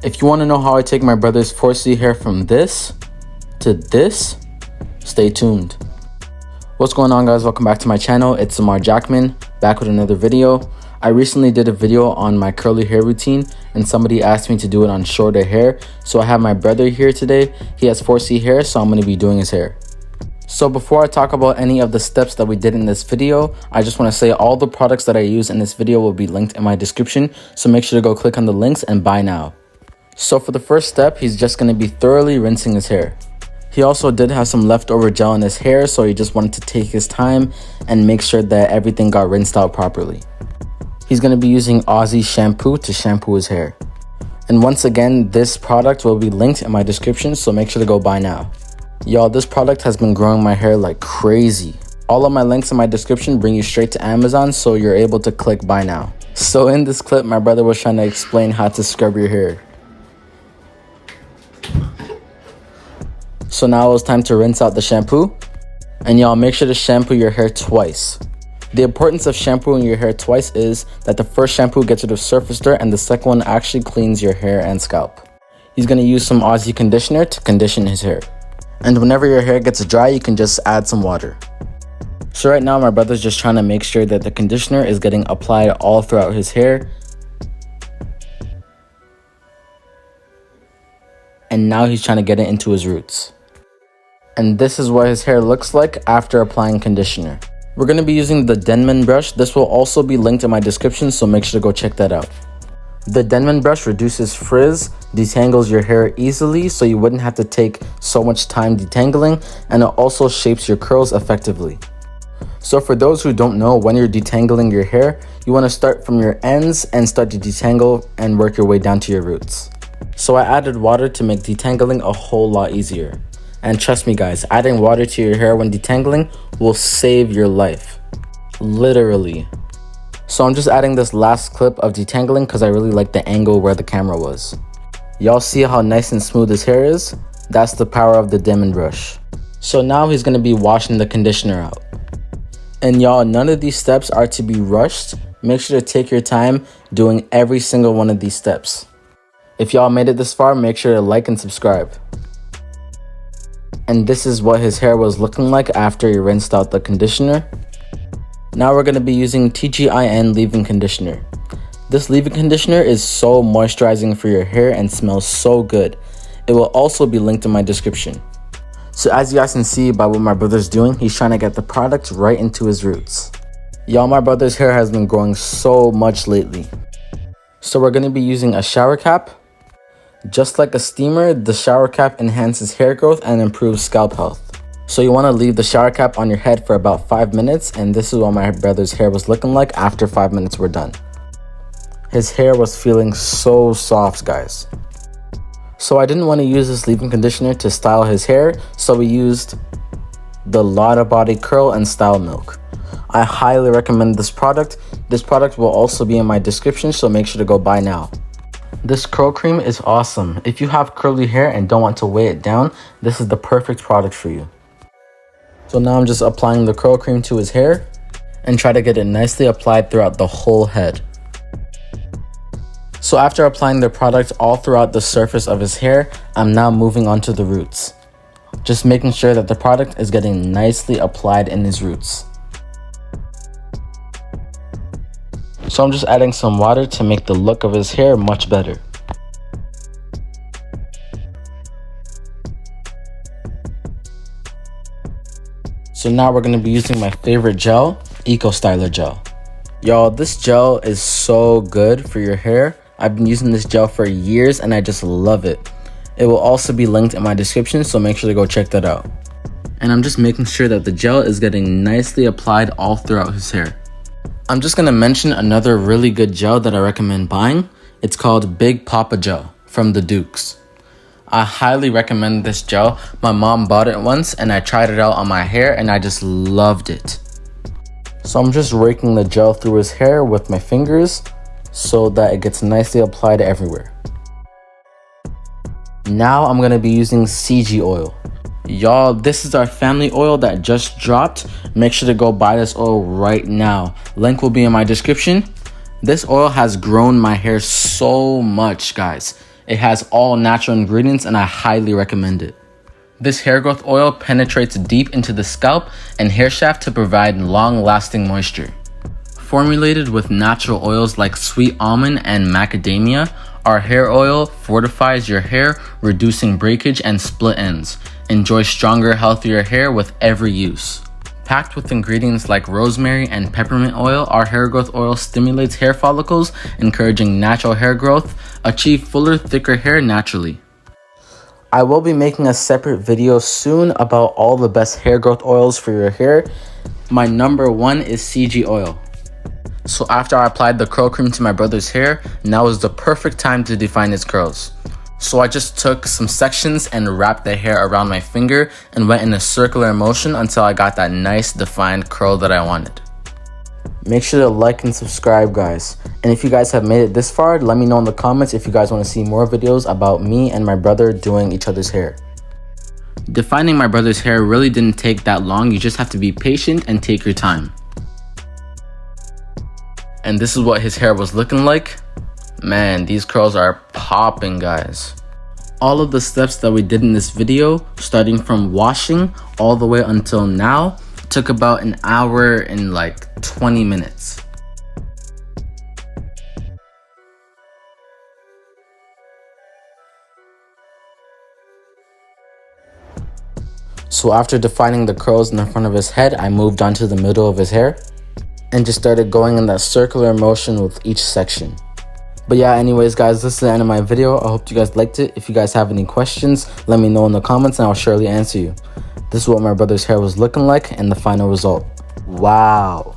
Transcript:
If you want to know how I take my brother's 4C hair from this to this, stay tuned. What's going on, guys? Welcome back to my channel. It's Samar Jackman, back with another video. I recently did a video on my curly hair routine and somebody asked me to do it on shorter hair. So I have my brother here today. He has 4C hair, so I'm going to be doing his hair. So before I talk about any of the steps that we did in this video, I just want to say all the products that I use in this video will be linked in my description. So make sure to go click on the links and buy now. So for the first step, he's just going to be thoroughly rinsing his hair. He also did have some leftover gel in his hair, so he just wanted to take his time and make sure that everything got rinsed out properly. He's going to be using Aussie shampoo to shampoo his hair. And once again, this product will be linked in my description, so make sure to go buy now. Y'all, this product has been growing my hair like crazy. All of my links in my description bring you straight to Amazon, so you're able to click buy now. So in this clip, my brother was trying to explain how to scrub your hair. So now it's time to rinse out the shampoo. And y'all, make sure to shampoo your hair twice. The importance of shampooing your hair twice is that the first shampoo gets rid of surface dirt and the second one actually cleans your hair and scalp. He's going to use some Aussie conditioner to condition his hair. And whenever your hair gets dry, you can just add some water. So right now, my brother's just trying to make sure that the conditioner is getting applied all throughout his hair. And now he's trying to get it into his roots. And this is what his hair looks like after applying conditioner. We're going to be using the Detangling brush. This will also be linked in my description, so make sure to go check that out. The Detangling brush reduces frizz, detangles your hair easily so you wouldn't have to take so much time detangling, and it also shapes your curls effectively. So for those who don't know, when you're detangling your hair, you want to start from your ends and start to detangle and work your way down to your roots. So I added water to make detangling a whole lot easier. And trust me guys, adding water to your hair when detangling will save your life. Literally. So I'm just adding this last clip of detangling because I really like the angle where the camera was. Y'all see how nice and smooth his hair is? That's the power of the Detangling brush. So now he's going to be washing the conditioner out. And y'all, none of these steps are to be rushed. Make sure to take your time doing every single one of these steps. If y'all made it this far, make sure to like and subscribe. And this is what his hair was looking like after he rinsed out the conditioner. Now we're going to be using TGIN leave-in conditioner. This leave-in conditioner is so moisturizing for your hair and smells so good. It will also be linked in my description. So as you guys can see by what my brother's doing, he's trying to get the product right into his roots. Y'all, my brother's hair has been growing so much lately. So we're going to be using a shower cap. Just like a steamer, the shower cap enhances hair growth and improves scalp health. So you want to leave the shower cap on your head for about 5 minutes, and this is what my brother's hair was looking like after 5 minutes were done. His hair was feeling so soft, guys. So I didn't want to use this leave-in conditioner to style his hair, so we used the Lotta Body Curl and Style Milk. I highly recommend this product. This product will also be in my description, so make sure to go buy now. This curl cream is awesome. If you have curly hair and don't want to weigh it down, this is the perfect product for you. So now I'm just applying the curl cream to his hair and try to get it nicely applied throughout the whole head. So after applying the product all throughout the surface of his hair, I'm now moving on to the roots. Just making sure that the product is getting nicely applied in his roots. So I'm just adding some water to make the look of his hair much better. So now we're going to be using my favorite gel, Eco Styler gel. Y'all, this gel is so good for your hair. I've been using this gel for years and I just love it. It will also be linked in my description, so make sure to go check that out. And I'm just making sure that the gel is getting nicely applied all throughout his hair. I'm just going to mention another really good gel that I recommend buying. It's called Big Papa Gel from the Dukes. I highly recommend this gel. My mom bought it once and I tried it out on my hair and I just loved it. So I'm just raking the gel through his hair with my fingers so that it gets nicely applied everywhere. Now I'm going to be using CG oil. Y'all, this is our family oil that just dropped. Make sure to go buy this oil right now. Link will be in my description. This oil has grown my hair so much, guys. It has all natural ingredients and I highly recommend it. This hair growth oil penetrates deep into the scalp and hair shaft to provide long-lasting moisture. Formulated with natural oils like sweet almond and macadamia, our hair oil fortifies your hair, reducing breakage and split ends. Enjoy stronger, healthier hair with every use. Packed with ingredients like rosemary and peppermint oil, our hair growth oil stimulates hair follicles, encouraging natural hair growth. Achieve fuller, thicker hair naturally. I will be making a separate video soon about all the best hair growth oils for your hair. My number one is CG oil. So after I applied the curl cream to my brother's hair, now is the perfect time to define his curls. So I just took some sections and wrapped the hair around my finger and went in a circular motion until I got that nice defined curl that I wanted. Make sure to like and subscribe, guys. And if you guys have made it this far, let me know in the comments if you guys want to see more videos about me and my brother doing each other's hair. Defining my brother's hair really didn't take that long. You just have to be patient and take your time. And this is what his hair was looking like. Man, these curls are popping, guys. All of the steps that we did in this video, starting from washing all the way until now, took about an hour and like 20 minutes. So after defining the curls in the front of his head, I moved on to the middle of his hair and just started going in that circular motion with each section. But yeah, anyways guys, this is the end of my video. I hope you guys liked it. If you guys have any questions, let me know in the comments and I'll surely answer you. This is what my brother's hair was looking like and the final result. Wow.